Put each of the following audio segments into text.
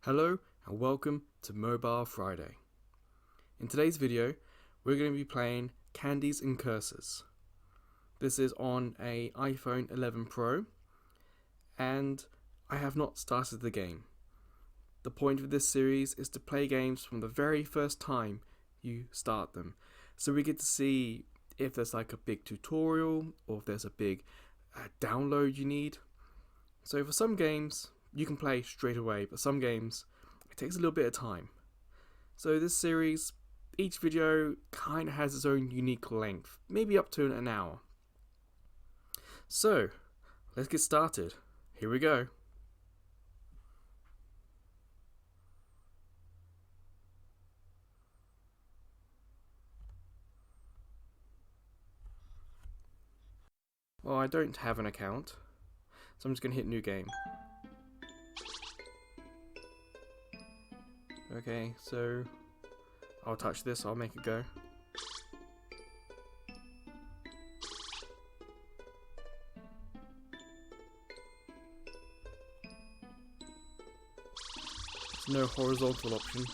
Hello and welcome to Mobile Friday. In today's video, we're going to be playing Candies and Cursors. This is on a iPhone 11 Pro and I have not started the game. The point of this series is to play games from the very first time you start them. So we get to see if there's like a big tutorial or if there's a big download you need. So for some games, you can play straight away, but some games, it takes a little bit of time. So this series, each video kind of has its own unique length, maybe up to an hour. So, let's get started. Here we go. Well, I don't have an account, so I'm just going to hit new game. Okay, so I'll touch this, I'll make it go. There's no horizontal option.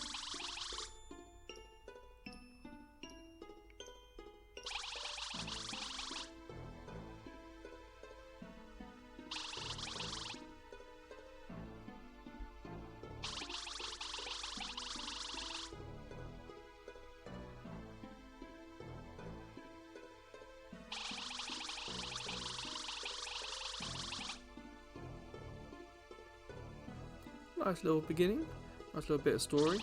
Nice little beginning, nice little bit of story.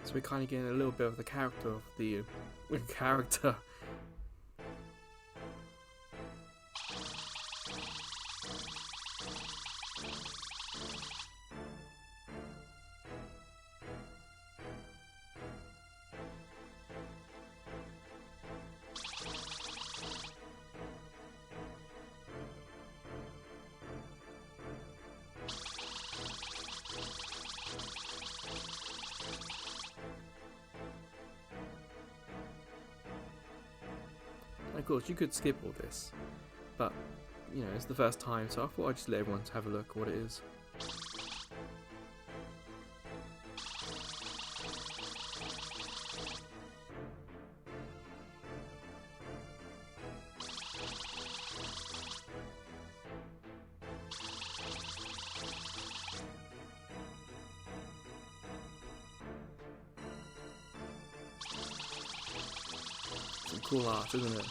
So we're kind of getting a little bit of the character of the character. Of course, you could skip all this, but you know, it's the first time, so I thought I'd just let everyone have a look at what it is. Some cool art, isn't it?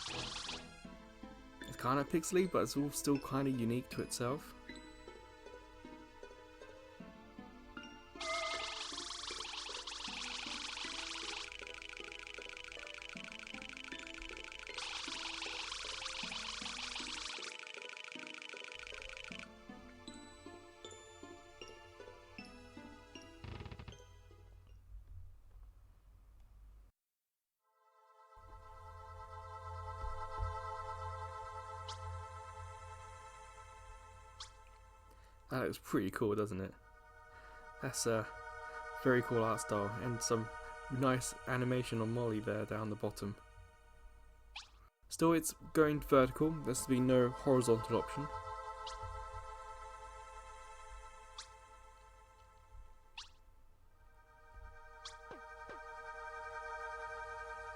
It's kind of pixely, but it's all still kind of unique to itself. That looks pretty cool, doesn't it? That's a very cool art style and some nice animation on Molly there down the bottom. Still, it's going vertical, there's to be no horizontal option.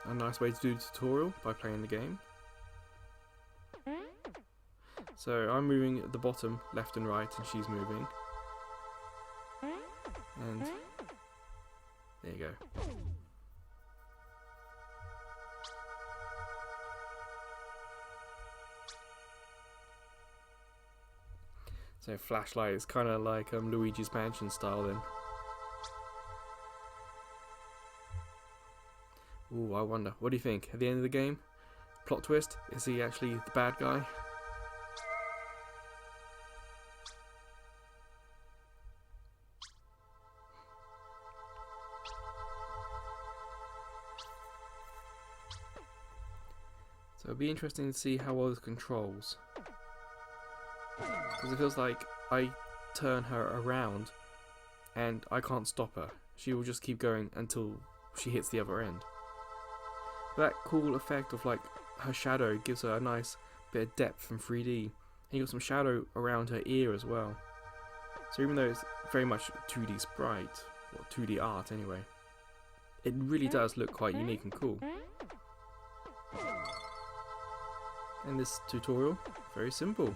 A nice way to do the tutorial by playing the game. So I'm moving at the bottom left and right and she's moving. And there you go. So flashlight is kind of like Luigi's Mansion style then. Ooh, I wonder. What do you think? At the end of the game? Plot twist? Is he actually the bad guy? it'll be interesting to see how well this controls. Because it feels like I turn her around and I can't stop her. She will just keep going until she hits the other end. But that cool effect of like her shadow gives her a nice bit of depth in 3D. And you got some shadow around her ear as well. So even though it's very much 2D sprite, or 2D art anyway, it really does look quite unique and cool. And this tutorial, very simple.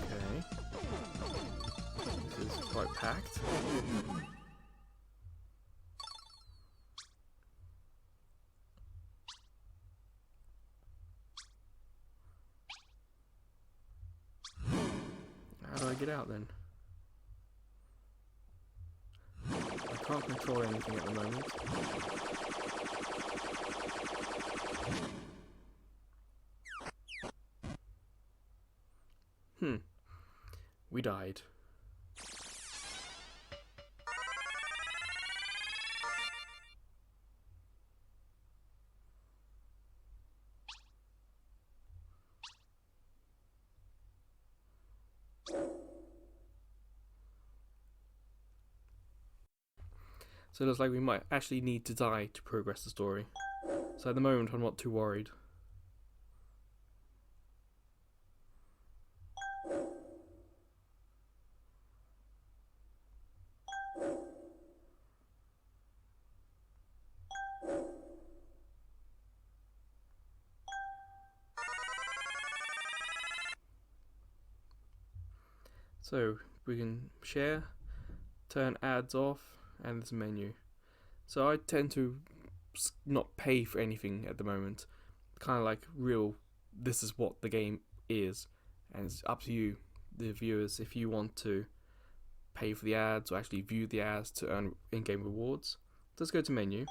Okay. This is quite packed. How do I get out then? I can't control anything at the moment. We died. So it looks like we might actually need to die to progress the story. So at the moment I'm not too worried. So we can share, turn ads off, and there's a menu. So I tend to not pay for anything at the moment. Kind of like real, this is what the game is, and it's up to you, the viewers, if you want to pay for the ads or actually view the ads to earn in-game rewards. Let's go to menu.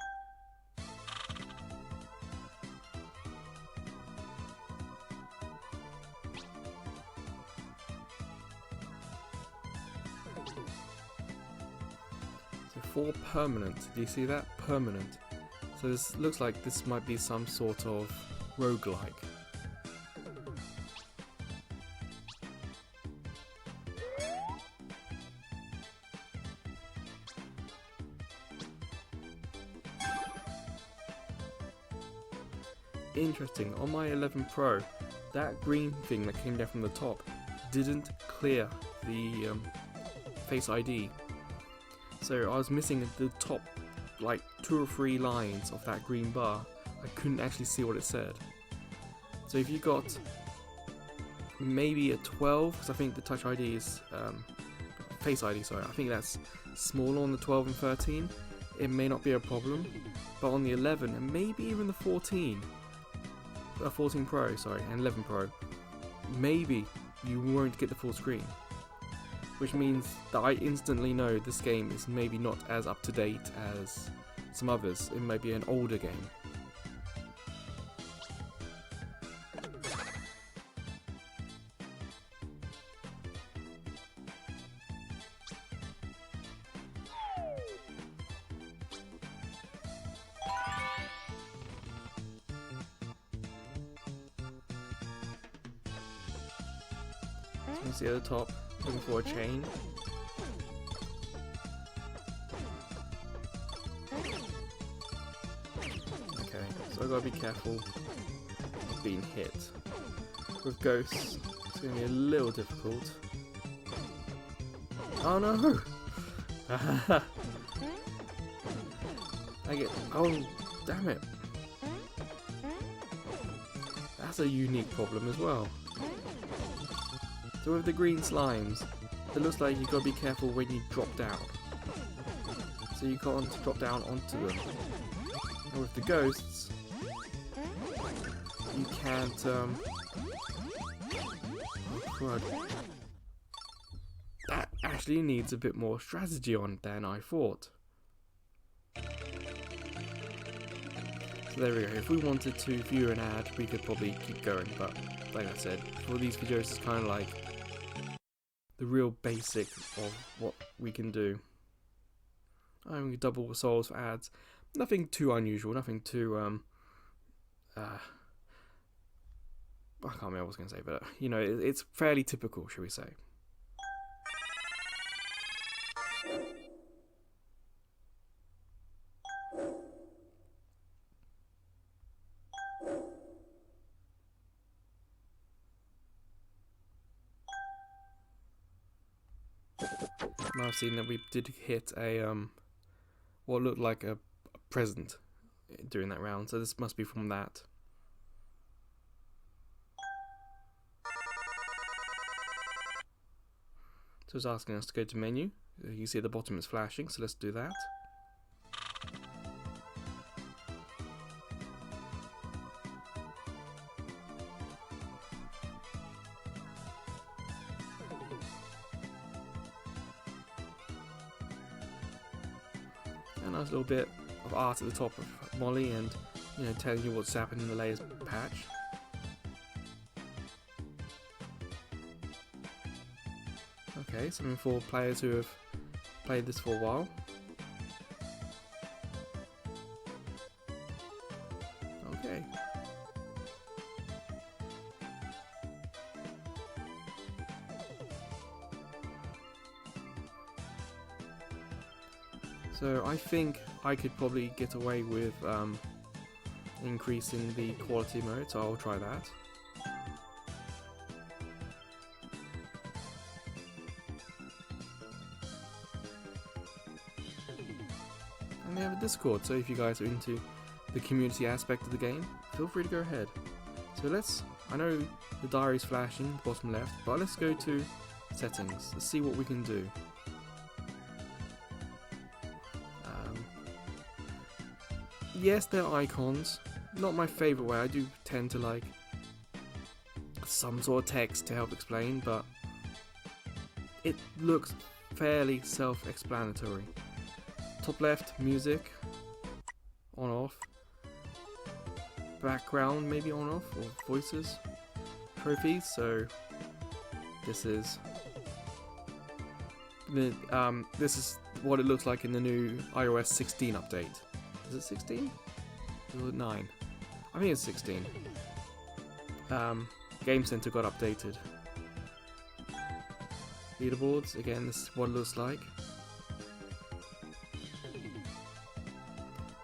For permanent, do you see that? Permanent. So this looks like this might be some sort of roguelike. Interesting, on my 11 Pro, that green thing that came down from the top didn't clear the Face ID. So I was missing the top like 2 or 3 lines of that green bar. I couldn't actually see what it said. So if you got maybe a 12, because I think the Touch ID is Face ID, sorry, I think that's smaller on the 12 and 13, it may not be a problem. But on the 11 and maybe even the 14 Pro, sorry, and 11 Pro, maybe you won't get the full screen. Which means that I instantly know this game is maybe not as up to date as some others. It may be an older game. So you can see at the top, looking for a chain. Okay, so I've got to be careful of being hit. With ghosts, it's going to be a little difficult. Oh no! I get... oh, damn it! That's a unique problem as well. So with the green slimes, it looks like you've got to be careful when you drop down. So you can't drop down onto them. And with the ghosts, you can't, oh crud. That actually needs a bit more strategy on it than I thought. So there we go. If we wanted to view an ad, we could probably keep going, but like I said, for these videos it's kind of like the real basic of what we can do. I'm gonna double souls for ads. Nothing too unusual, nothing too I can't remember what I was gonna say, but you know, it's fairly typical, shall we say. Now I've seen that we did hit a what looked like a present during that round, so this must be from that. So it's asking us to go to menu. You see at the bottom it's flashing, so let's do that. A nice little bit of art at the top of Molly, and you know, telling you what's happened in the layers patch. Okay, something for players who have played this for a while. Okay. So I think I could probably get away with increasing the quality mode, so I'll try that. And they have a Discord, so if you guys are into the community aspect of the game, feel free to go ahead. So I know the diary's flashing, bottom left, but let's go to settings. Let's see what we can do. Yes, they're icons. Not my favourite way. I do tend to like some sort of text to help explain, but it looks fairly self-explanatory. Top left, music, on off. Background, maybe on off, or voices. Trophies, so this is what it looks like in the new iOS 16 update. Is it 16? Or is it 9? I think it's 16. Game Center got updated. Leaderboards, again, this is what it looks like.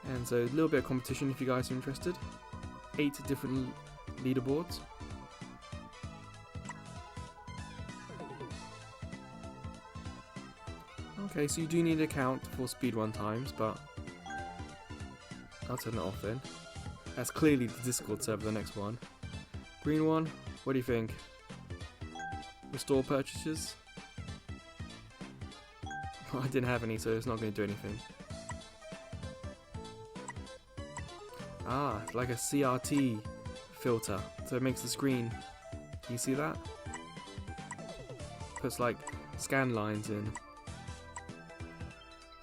And so a little bit of competition if you guys are interested. 8 different leaderboards. Okay, so you do need an account for speedrun times, but I'll turn it off then. That's clearly the Discord server, the next one. Green one, what do you think? Restore purchases? I didn't have any, so it's not going to do anything. Ah, it's like a CRT filter, so it makes the screen. Can you see that? Puts like scan lines in.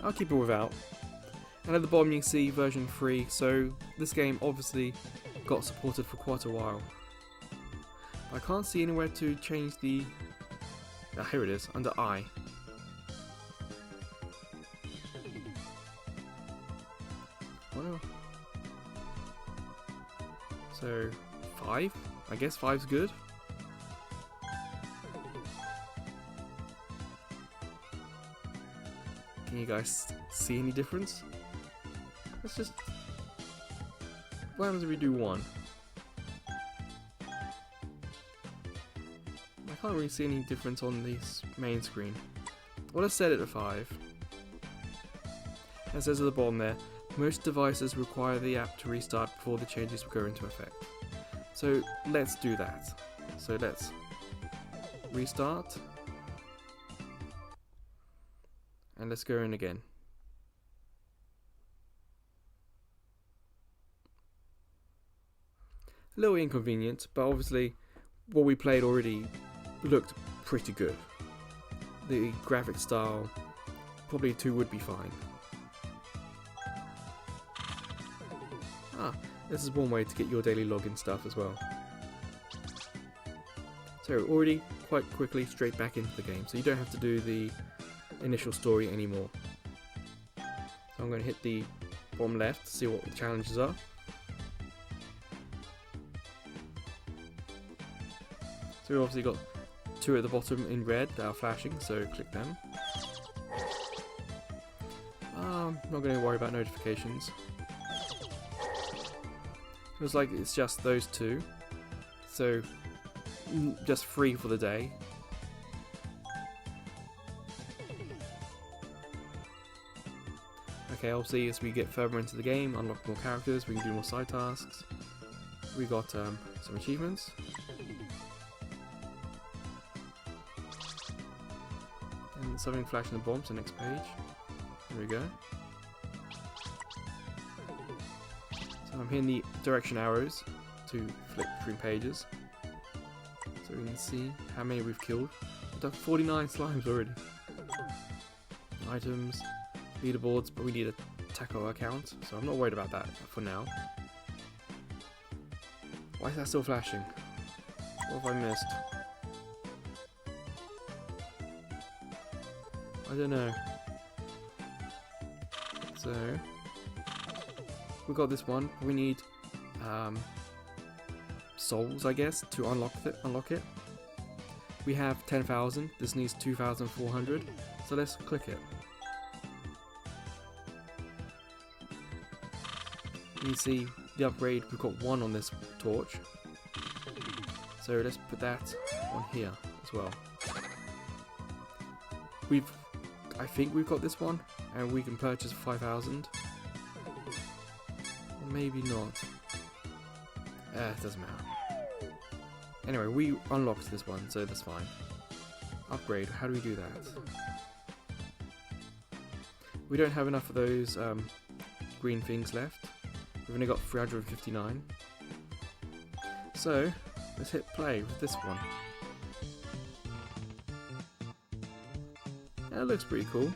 I'll keep it without. And at the bottom you can see version 3, so this game obviously got supported for quite a while. I can't see anywhere to change the... Ah, here it is, under I. Oh no. So, 5? I guess 5's good. Can you guys see any difference? Let's just... What happens if we do 1? I can't really see any difference on this main screen. Well, let's set it to 5. It says at the bottom there, most devices require the app to restart before the changes will go into effect. So let's do that. So let's restart. And let's go in again. A little inconvenient, but obviously what we played already looked pretty good. The graphic style, probably 2 would be fine. Ah, this is one way to get your daily login stuff as well. So already quite quickly straight back into the game, so you don't have to do the initial story anymore. So I'm going to hit the bottom left to see what the challenges are. So we've obviously got 2 at the bottom in red that are flashing, so click them. I'm not going to worry about notifications. Looks like it's just those 2, so just 3 for the day. Okay, obviously as we get further into the game, unlock more characters, we can do more side tasks. We got some achievements. And something flashing the bombs, the next page. There we go. So I'm hitting the direction arrows to flick between pages. So we can see how many we've killed. We've done 49 slimes already. Items, leaderboards, but we need a tackle account, so I'm not worried about that for now. Why is that still flashing? What have I missed? I don't know. So we got this one. We need souls, I guess, to unlock it. We have 10,000. This needs 2,400. So let's click it. You see the upgrade. We've got 1 on this torch. So let's put that on here as well. I think we've got this one, and we can purchase 5,000. Or maybe not. It doesn't matter. Anyway, we unlocked this one, so that's fine. Upgrade, how do we do that? We don't have enough of those green things left. We've only got 359. So, let's hit play with this one. That looks pretty cool.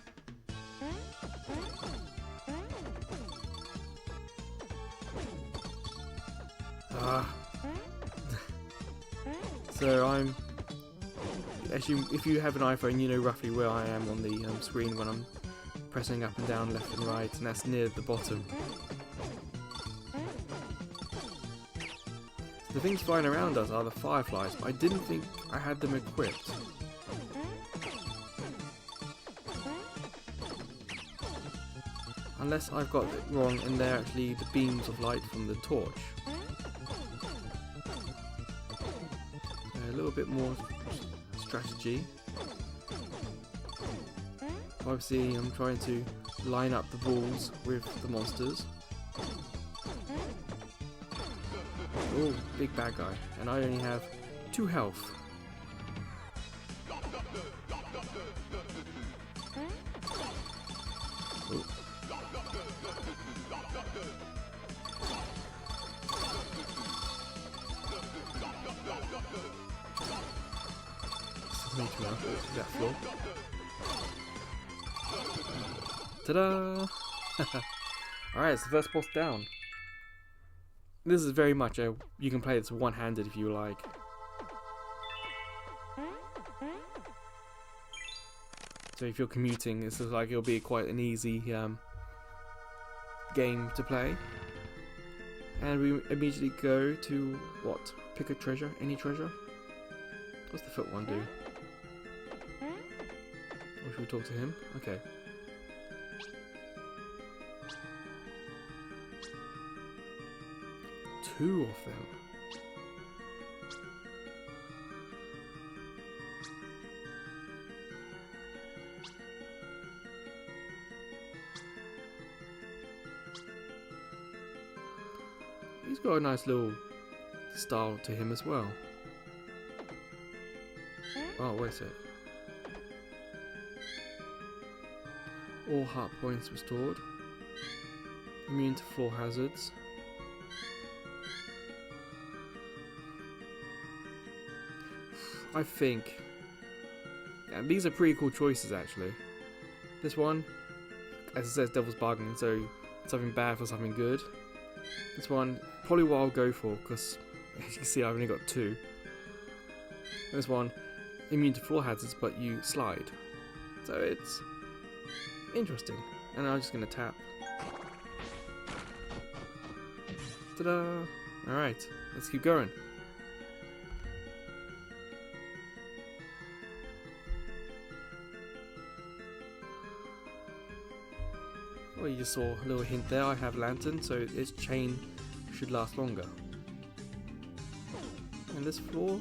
So I'm actually, if you have an iPhone, you know roughly where I am on the screen when I'm pressing up and down, left and right, and that's near the bottom. The things flying around us are the fireflies, but I didn't think I had them equipped. Unless I've got it wrong and they're actually the beams of light from the torch. A little bit more strategy. Obviously I'm trying to line up the balls with the monsters. Oh, big bad guy. And I only have 2 health. Oh. That floor. Ta-da! Alright, it's the first boss down. This is very much a, you can play this one-handed if you like. So if you're commuting, this is like, it'll be quite an easy game to play. And we immediately go to, what? Pick a treasure? Any treasure? What's the foot one do? Or should we talk to him? Okay. Two of them. He's got a nice little style to him as well. Oh, wait a sec. All heart points restored. Immune to floor hazards. I think. Yeah, these are pretty cool choices actually. This one, as it says, Devil's Bargain, so something bad for something good. This one, probably what I'll go for, because as you can see I've only got 2. This one, immune to floor hazards, but you slide. So it's interesting. And I'm just going to tap. Ta-da! Alright, let's keep going. Well, you just saw a little hint there. I have lantern, so its chain should last longer. And this floor,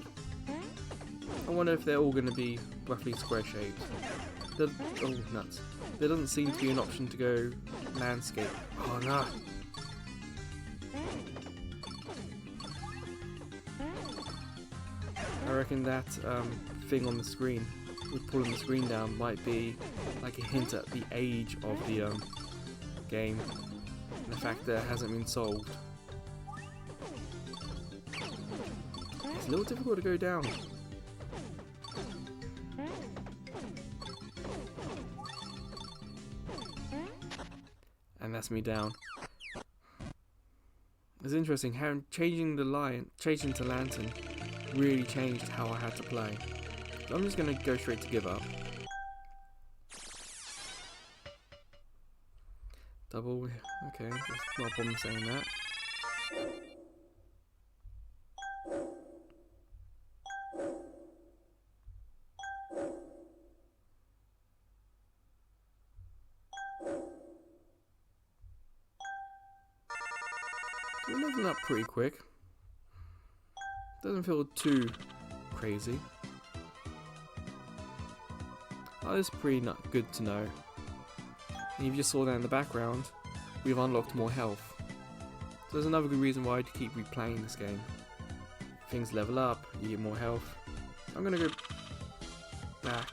I wonder if they're all going to be roughly square shaped. Oh, nuts. There doesn't seem to be an option to go landscape. Oh no! I reckon that thing on the screen, with pulling the screen down, might be like a hint at the age of the game and the fact that it hasn't been solved. It's a little difficult to go down. And that's me down. It's interesting how changing to lantern really changed how I had to play. So I'm just going to go straight to give up. Double, okay, there's not a problem saying that. We're leveling up pretty quick. Doesn't feel too crazy. Oh, this is pretty not good to know. And you just saw that in the background, we've unlocked more health. So there's another good reason why to keep replaying this game. Things level up, you get more health. I'm gonna go back.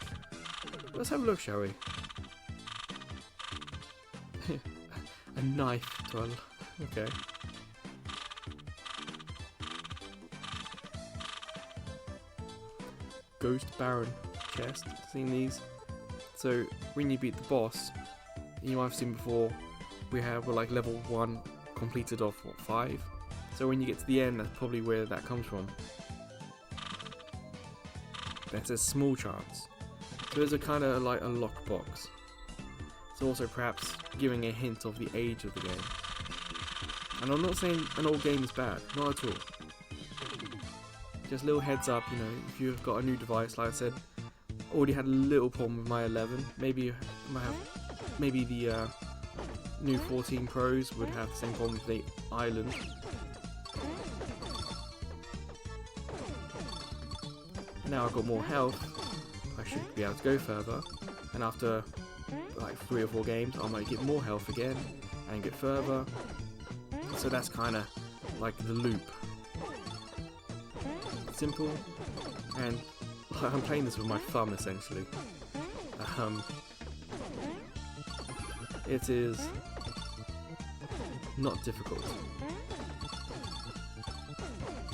Let's have a look, shall we? A knife to okay. Ghost Baron chest. Seen these? So when you beat the boss, you might have seen before, we're like level 1 completed off what, 5. So when you get to the end, that's probably where that comes from. That's a small chance. So there's a kind of like a lockbox. It's also perhaps giving a hint of the age of the game. And I'm not saying an old game is bad, not at all. Just a little heads up, you know, if you've got a new device, like I said, already had a little problem with my 11. Maybe the new 14 Pros would have the same problem with the island. Now I've got more health, I should be able to go further, and after like 3 or 4 games I might get more health again and get further. So that's kind of like the loop. Simple, and I'm playing this with my thumb essentially. It is not difficult.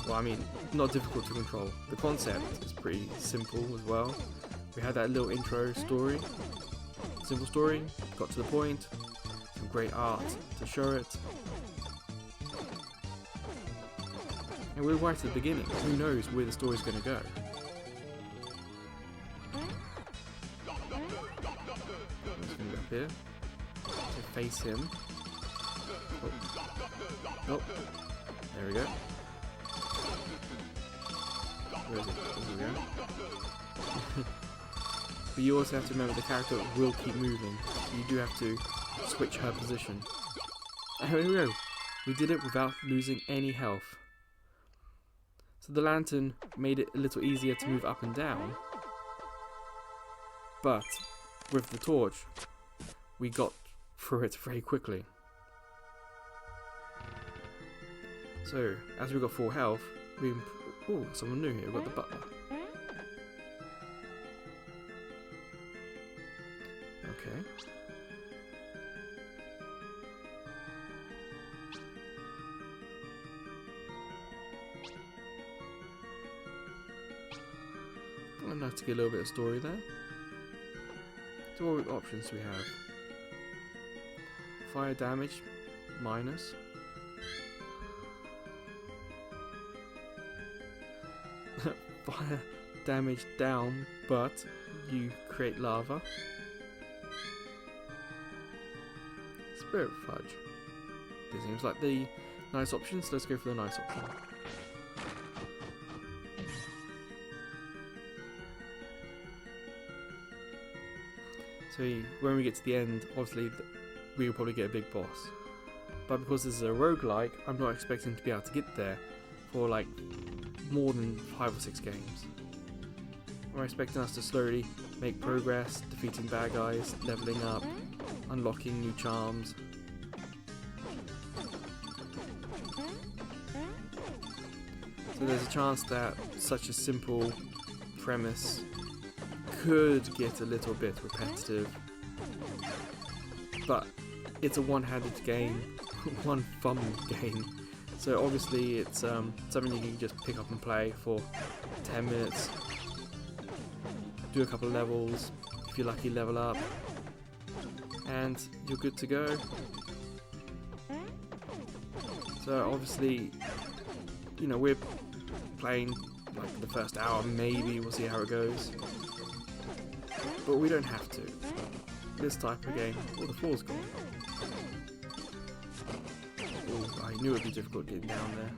Well, I mean, not difficult to control. The concept is pretty simple as well. We had that little intro story, simple story, got to the point, some great art to show it. And we're right at the beginning. Who knows where the story's going to go? I'm just going to go up here to face him. Oh, there we go. Where is it? There we go. But you also have to remember the character will keep moving. You do have to switch her position. And here we go. We did it without losing any health. So the lantern made it a little easier to move up and down, but with the torch, we got through it very quickly. So, as we got full health, we... Oh, someone new here, we've got the butler. Okay. Enough to get a little bit of story there. So what options do we have? Fire damage, minus. damage down, but you create lava. Spirit Fudge. This seems like the nice option, so let's go for the nice option. So when we get to the end, obviously we'll probably get a big boss. But because this is a roguelike, I'm not expecting to be able to get there for like more than 5 or 6 games. I'm expecting us to slowly make progress, defeating bad guys, leveling up, unlocking new charms. So there's a chance that such a simple premise could get a little bit repetitive, but it's a one-handed game, one thumbed game, so obviously it's something you can just pick up and play for 10 minutes, do a couple of levels, if you're lucky level up, and you're good to go. So obviously, you know, we're playing like the first hour, maybe we'll see how it goes, but we don't have to. This type of game, the floor's gone. Oh, I knew it'd be difficult getting down there.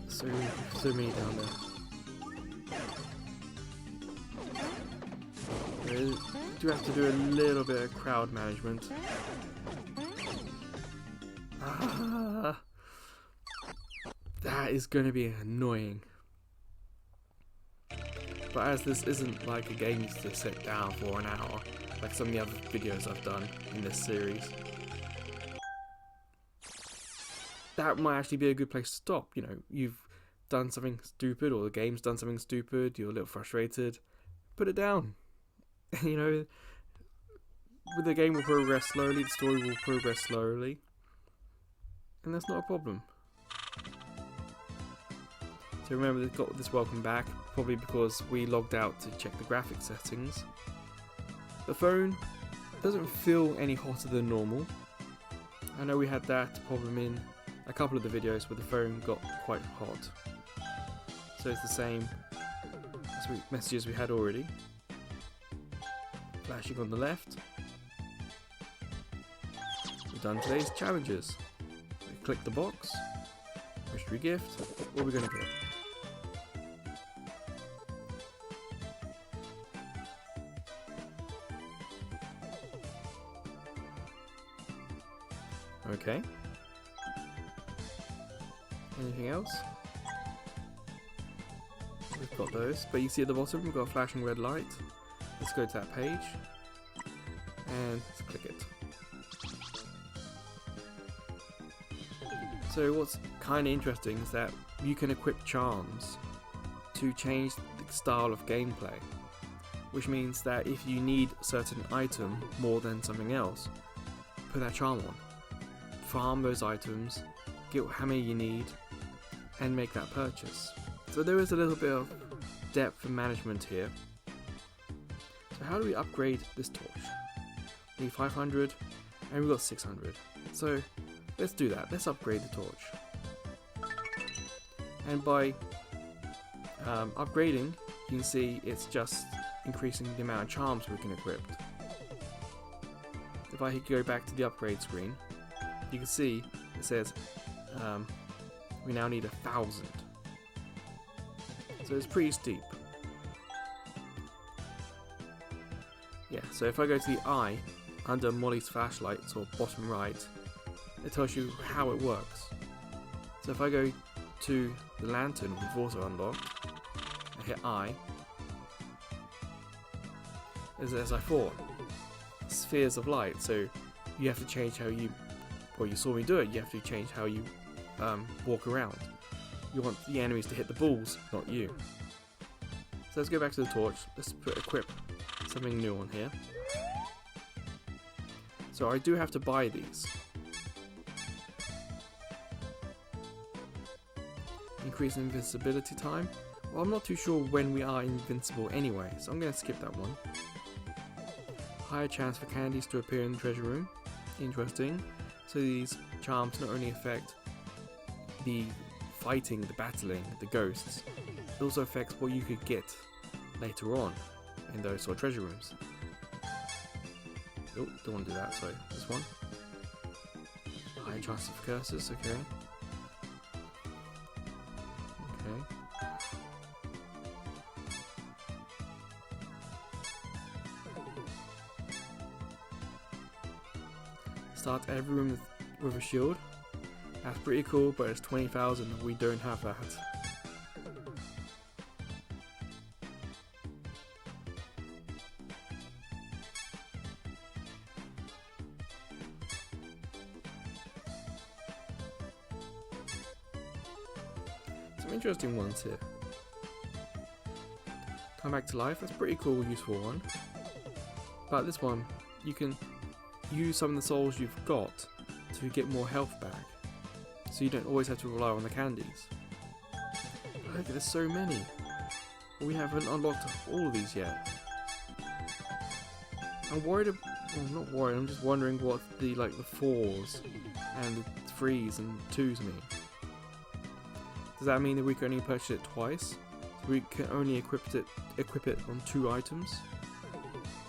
So many down there. You do have to do a little bit of crowd management. That is going to be annoying. But as this isn't like a game to sit down for an hour, like some of the other videos I've done in this series, that might actually be a good place to stop. You know, you've done something stupid, or the game's done something stupid, you're a little frustrated, put it down. You know, the game will progress slowly, the story will progress slowly, and that's not a problem. So remember, they've got this welcome back, probably because we logged out to check the graphics settings. The phone doesn't feel any hotter than normal. I know we had that problem in a couple of the videos where the phone got quite hot. So it's the same messages we had already. Flashing on the left. We've done today's challenges. We click the box. Mystery gift. What are we going to get? Okay. Anything else? We've got those, but you see at the bottom we've got a flashing red light. Let's go to that page and let's click it. So what's kind of interesting is that you can equip charms to change the style of gameplay, which means that if you need a certain item more than something else, put that charm on. Farm those items, get how many you need, and make that purchase. So there is a little bit of depth and management here. So how do we upgrade this torch? We need 500 and we've got 600. So let's do that. Let's upgrade the torch. And by upgrading, you can see it's just increasing the amount of charms we can equip. If I go back to the upgrade screen, you can see it says we now need 1,000. So it's pretty steep. Yeah, so if I go to the eye under Molly's flashlights, or bottom right, it tells you how it works. So if I go to the lantern we've also unlocked, I hit I, as I thought, spheres of light, so you have to change how you, well, you saw me do it, you have to change how you walk around. You want the enemies to hit the balls, not you. So let's go back to the torch, let's equip something new on here. So I do have to buy these. Increase invincibility time. Well, I'm not too sure when we are invincible anyway, so I'm going to skip that one. Higher chance for candies to appear in the treasure room. Interesting. So these charms not only affect the fighting, the battling, the ghosts, it also affects what you could get later on in those sort of treasure rooms. Oh, don't want to do that, sorry. This one. High chance of curses, okay. Okay. Start every room with a shield. That's pretty cool, but it's 20,000 and we don't have that. Some interesting ones here. Come back to life, that's a pretty cool, useful one. But this one, you can use some of the souls you've got to get more health back, so you don't always have to rely on the candies. Look, there's so many. We haven't unlocked all of these yet. I'm worried. Well, not worried. I'm just wondering what the 4s and the 3s and 2s mean. Does that mean that we can only purchase it twice? We can only equip it on 2 items?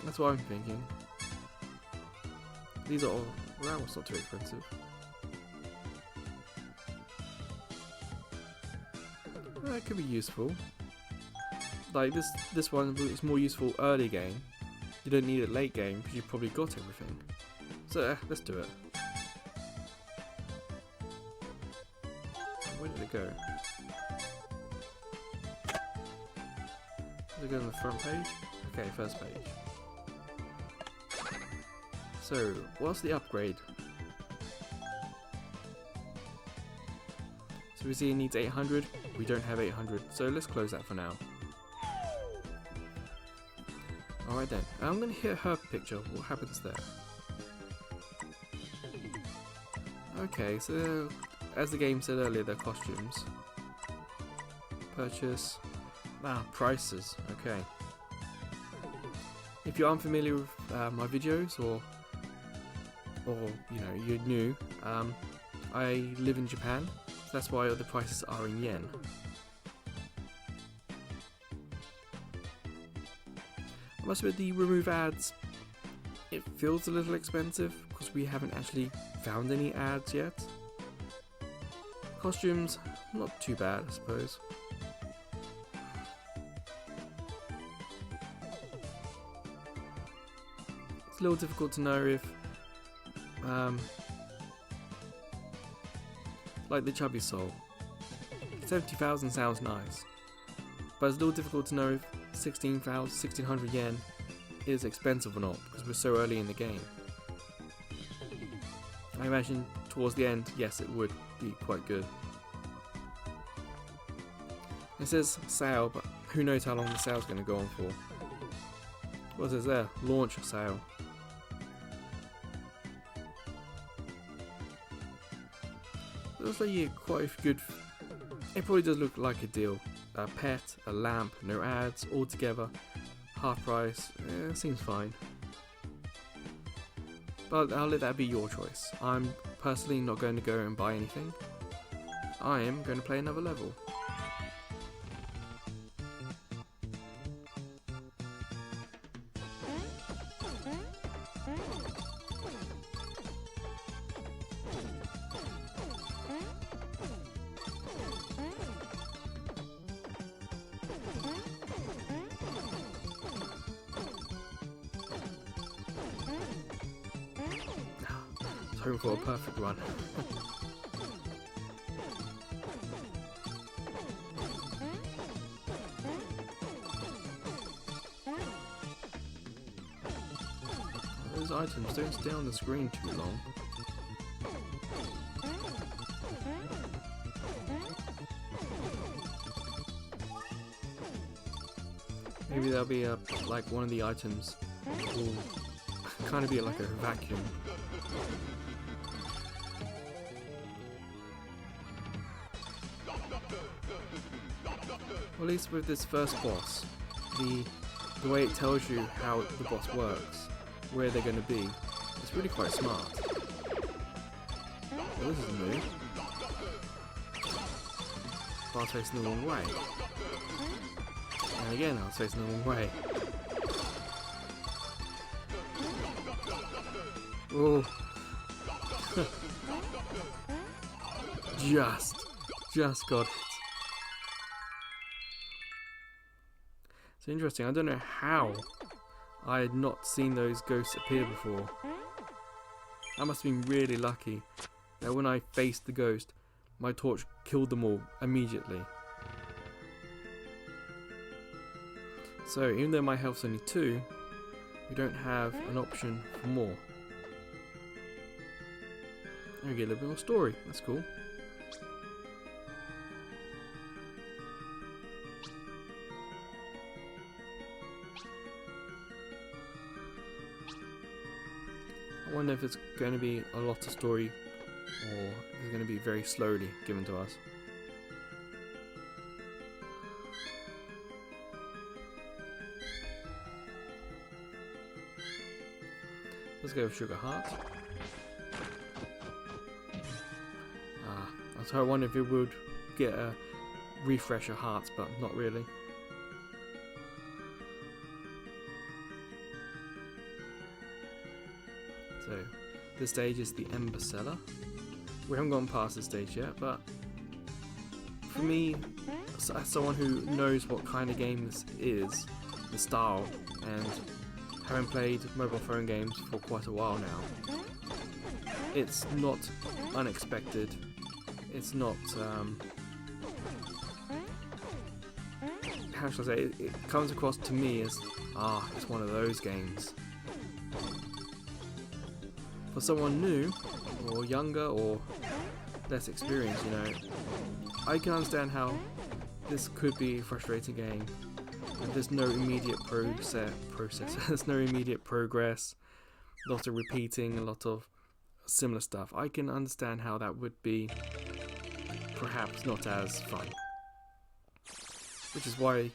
That's what I'm thinking. These are all. Well, that was not too expensive. That could be useful. Like this one is more useful early game. You don't need it late game because you've probably got everything. So let's do it. Where did it go? Does it go on the front page? Okay, first page. So, what's the upgrade? So we see it needs 800, we don't have 800, so let's close that for now. Alright then, I'm going to hit her picture, what happens there? Okay, so as the game said earlier, they're costumes. Purchase, prices, okay. If you're unfamiliar with my videos or you're new, I live in Japan, so that's why the prices are in yen. I must admit, the remove ads, it feels a little expensive because we haven't actually found any ads yet. Costumes, not too bad, I suppose. It's a little difficult to know if like the chubby soul, 70,000 sounds nice, but it's a little difficult to know if 1600 yen is expensive or not because we're so early in the game. I imagine towards the end, yes, it would be quite good. It says sale, but who knows how long the sale's going to go on for. What is there? Launch sale. Looks like you get quite a good. It probably does look like a deal. A pet, a lamp, no ads, all together, half price. Seems fine. But I'll let that be your choice. I'm personally not going to go and buy anything. I am going to play another level. Home for a perfect run. Those items don't stay on the screen too long. Maybe there'll be like one of the items will kind of be like a vacuum. Well, at least with this first boss, the way it tells you how the boss works, where they're going to be, it's really quite smart. Oh, this is new. I was facing the wrong way. And again, I was facing the wrong way. Oh. Just got it. It's interesting, I don't know how I had not seen those ghosts appear before. I must have been really lucky that when I faced the ghost, my torch killed them all immediately. So even though my health's only 2, we don't have an option for more. And we get a little bit more story, that's cool. I wonder if it's going to be a lot of story or if it's going to be very slowly given to us. Let's go with Sugar Heart. So I wonder if it would get a refresh of hearts, but not really. So this stage is the Ember Cellar. We haven't gone past this stage yet, but for me, as someone who knows what kind of game this is, the style, and having played mobile phone games for quite a while now, it's not unexpected. It's not, how should I say, it comes across to me as, it's one of those games. For someone new, or younger, or less experienced, you know, I can understand how this could be a frustrating game. And there's no immediate process, there's no immediate progress, lots of repeating, a lot of similar stuff. I can understand how that would be perhaps not as fun, which is why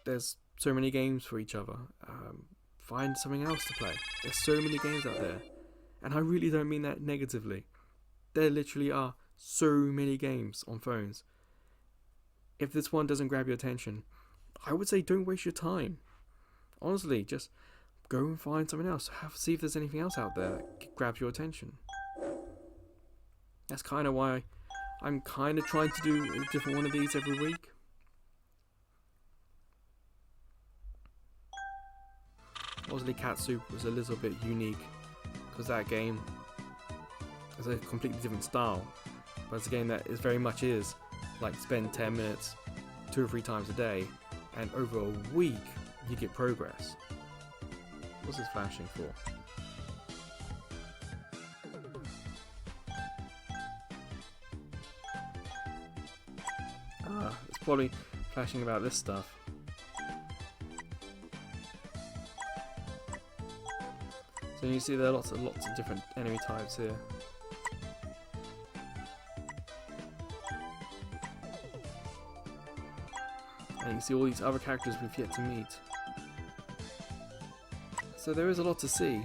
there's so many games for each other. Find something else to play. There's so many games out there, and I really don't mean that negatively. There literally are so many games on phones. If this one doesn't grab your attention, I would say don't waste your time. Honestly, just go and find something else. See if there's anything else out there that grabs your attention. That's kind of why I'm kind of trying to do a different one of these every week. Obviously Cat Soup was a little bit unique because that game is a completely different style, but it's a game that very much is like spend 10 minutes 2 or 3 times a day, and over a week you get progress. What's this flashing for? It's probably flashing about this stuff. So you see there are lots of different enemy types here. And you see all these other characters we've yet to meet. So there is a lot to see.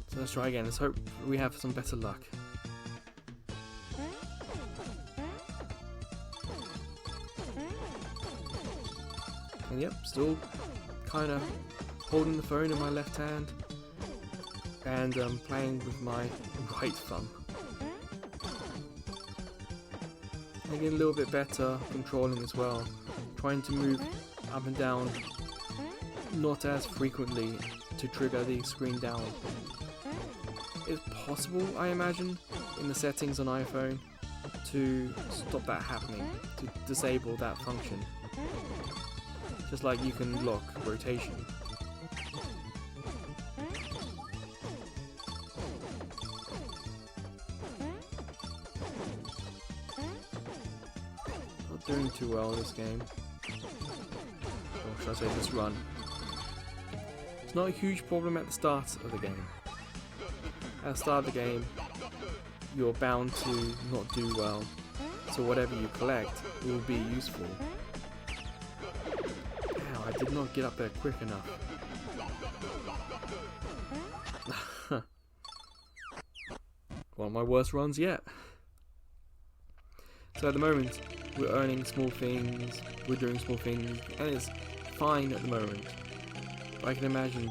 So let's try again. Let's hope we have some better luck. And yep, still kind of holding the phone in my left hand and playing with my right thumb. And getting a little bit better controlling as well, trying to move up and down not as frequently to trigger the screen down. It's possible, I imagine, in the settings on iPhone to stop that happening, to disable that function. Just like you can lock rotation. Not doing too well in this game. Or should I say this run. It's not a huge problem at the start of the game. At the start of the game, you're bound to not do well, so whatever you collect will be useful. Ow, I did not get up there quick enough. One of my worst runs yet. So at the moment, we're earning small things, we're doing small things, and it's fine at the moment. But I can imagine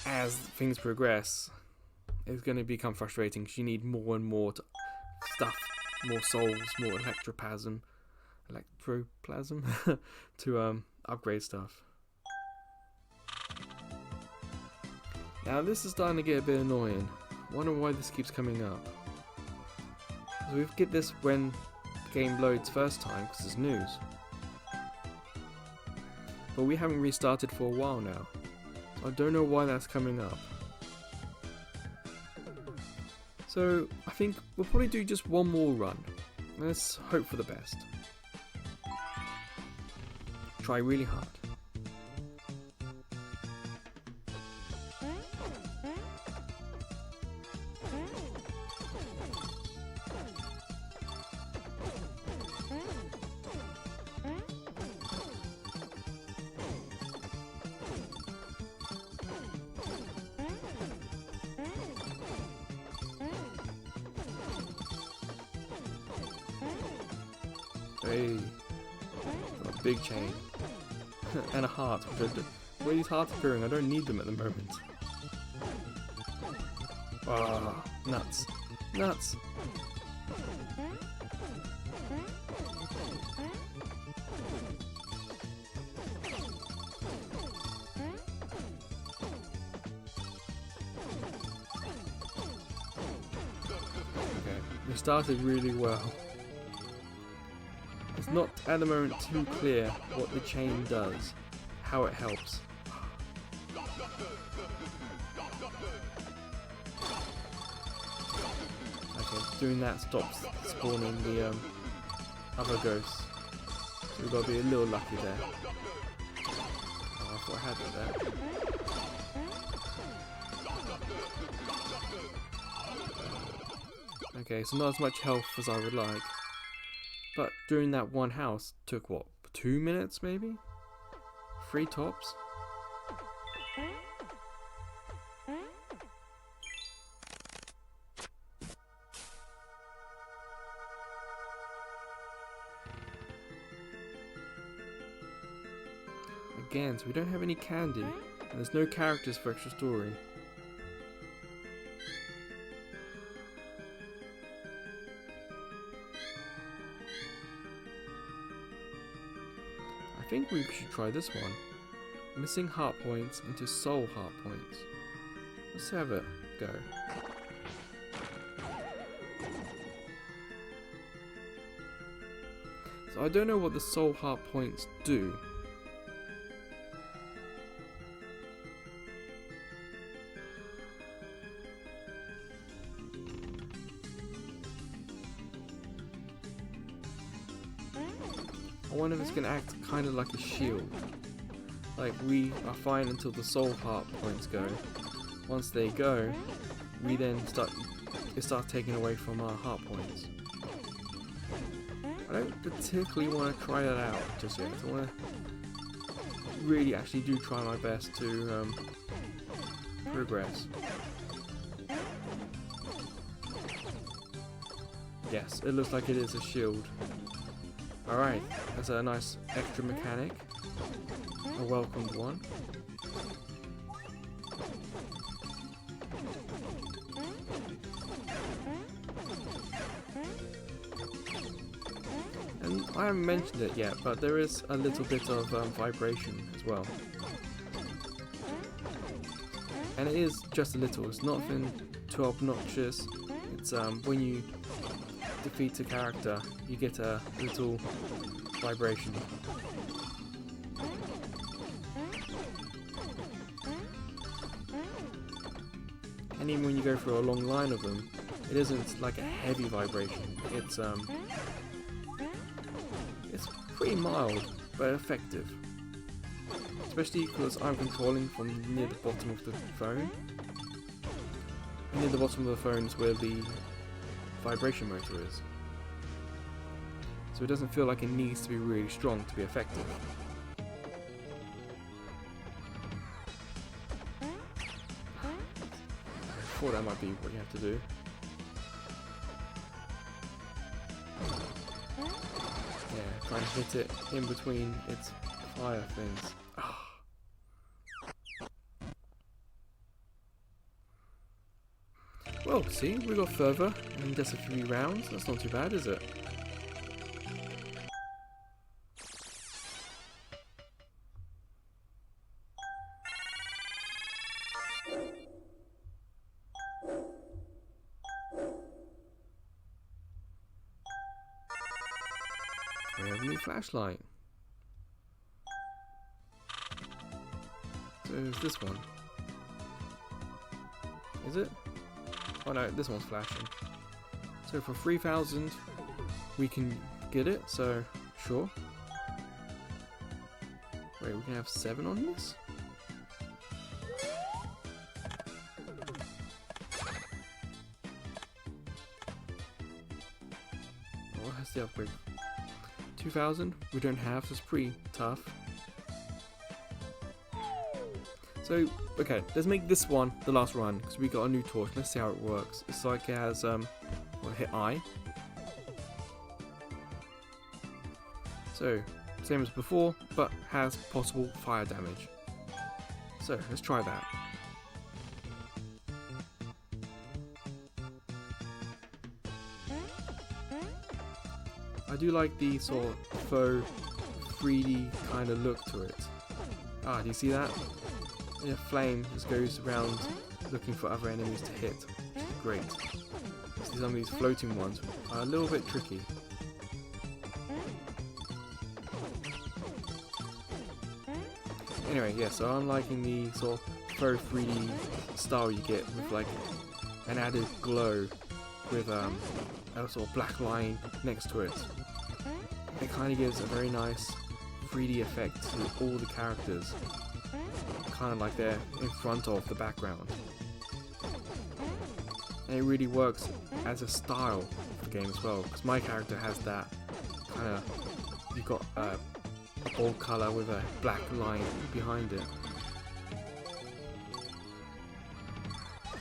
as things progress, it's going to become frustrating because you need more and more stuff, more souls, more electroplasm to upgrade stuff. Now this is starting to get a bit annoying. I wonder why this keeps coming up. So we get this when the game loads first time because it's news. But we haven't restarted for a while now. So I don't know why that's coming up. So I think we'll probably do just one more run. Let's hope for the best. Try really hard. Hey, got a big chain and a heart. Where are these hearts appearing? I don't need them at the moment. Ah, nuts, nuts. Okay, we started really well. It's not at the moment too clear what the chain does, how it helps. Okay, doing that stops spawning the other ghosts. So we've got to be a little lucky there. Oh, I thought I had it there. Okay, so not as much health as I would like. But doing that one house took what, 2 minutes maybe? 3 tops? Again, so we don't have any candy, and there's no characters for extra story. I think we should try this one. Missing heart points into soul heart points. Let's have it go. So I don't know what the soul heart points do. I wonder if it's going to act kind of like a shield. Like we are fine until the soul heart points go. Once they go, we then it starts taking away from our heart points. I don't particularly want to try that out just yet. I want to really actually do try my best to progress. Yes, it looks like it is a shield. Alright, that's a nice extra mechanic. A welcomed one. And I haven't mentioned it yet, but there is a little bit of vibration as well. And it is just a little, it's nothing too obnoxious. It's when you defeat a character, you get a little vibration. And even when you go through a long line of them, it isn't like a heavy vibration. It's pretty mild but effective. Especially because I'm controlling from near the bottom of the phone. Near the bottom of the phone is where the vibration motor is. So it doesn't feel like it needs to be really strong to be effective. I thought that might be what you have to do. hit it in between its fire things. Ah. Well, see, we got further in just a few rounds. That's not too bad, is it? We have a new flashlight. So it's this one. Is it? Oh no, this one's flashing. So for 3,000 we can get it, so sure. Wait, we can have 7 on this? Oh, that's the upgrade. 2,000 we don't have, so it's pretty tough. So, okay, let's make this one the last run, because we got a new torch. Let's see how it works. It's like it has, well, hit I. So, same as before, but has possible fire damage. So, let's try that. I do like the sort of faux 3D kind of look to it. Ah, do you see that? The flame just goes around looking for other enemies to hit, which is great. See, some of these floating ones are a little bit tricky. Anyway, yeah, so I'm liking the sort of faux 3D style you get with like an added glow with a sort of black line next to it. It kind of gives a very nice 3D effect to all the characters, kind of like they're in front of the background. And it really works as a style of the game as well, because my character has that kind of, you've got a bold colour with a black line behind it.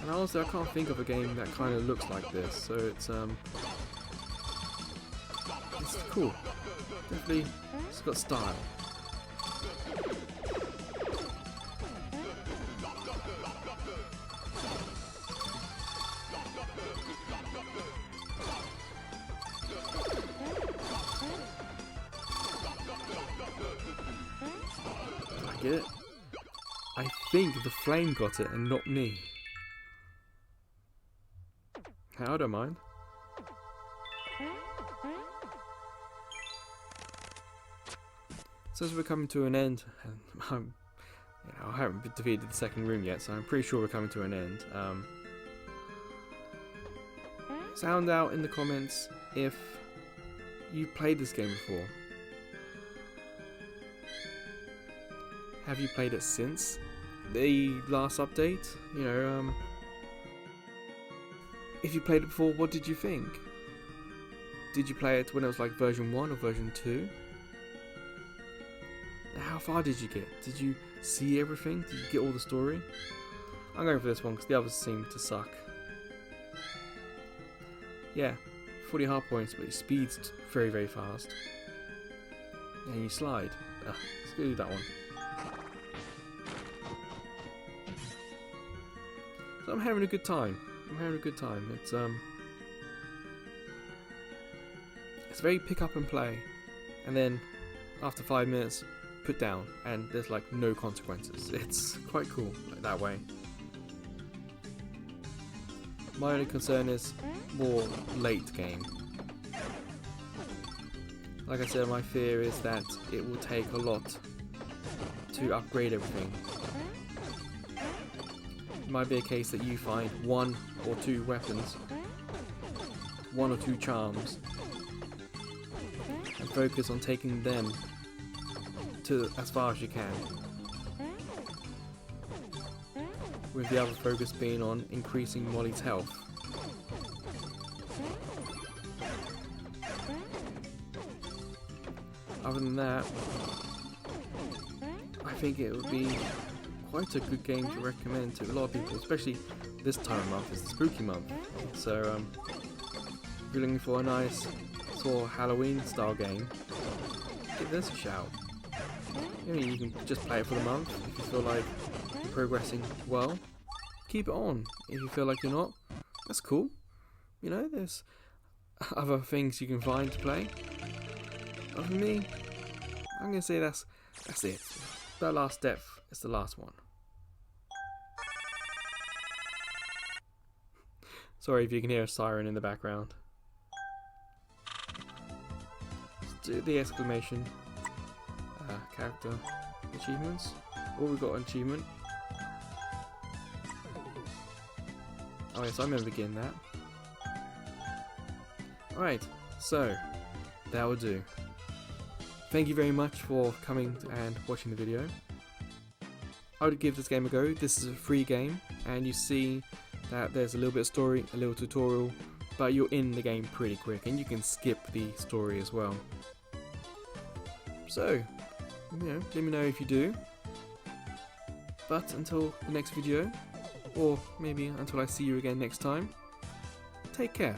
And honestly, I can't think of a game that kind of looks like this, so it's cool. Definitely, it's got style. Did I get it? I think the flame got it and not me. I don't mind. So as we're coming to an end, and I haven't defeated the second room yet, so I'm pretty sure we're coming to an end. Sound out in the comments if you played this game before. Have you played it since the last update? You know, if you played it before, what did you think? Did you play it when it was like version 1 or version 2? How far did you get? Did you see everything? Did you get all the story? I'm going for this one because the others seem to suck. Yeah, 40 hard points, but your speed's very, very fast. And you slide. Let's go do that one. So I'm having a good time. It's very pick up and play, and then after 5 minutes, put down, and there's like no consequences. It's quite cool like that way. My only concern is more late game. Like I said, my fear is that it will take a lot to upgrade everything. It might be a case that you find 1 or 2 weapons, 1 or 2 charms, and focus on taking them to as far as you can, with the other focus being on increasing Molly's health. Other than that, I think it would be quite a good game to recommend to a lot of people, especially this time of month. It's the spooky month, so if you're looking for a nice sort of Halloween style game, give this a shout. I mean, you can just play it for the month if you feel like you're progressing well. Keep it on. If you feel like you're not, that's cool. You know, there's other things you can find to play. But for me, I'm gonna say that's it. That last step is the last one. Sorry if you can hear a siren in the background. Let's do the exclamation character achievements. Oh, we got an achievement. Oh yes, I remember getting that. Alright, so that will do. Thank you very much for coming and watching the video. I would give this game a go. This is a free game, and you see that there's a little bit of story, a little tutorial, but you're in the game pretty quick, and you can skip the story as well. So, you know, let me know if you do. But until the next video, or maybe until I see you again next time, take care.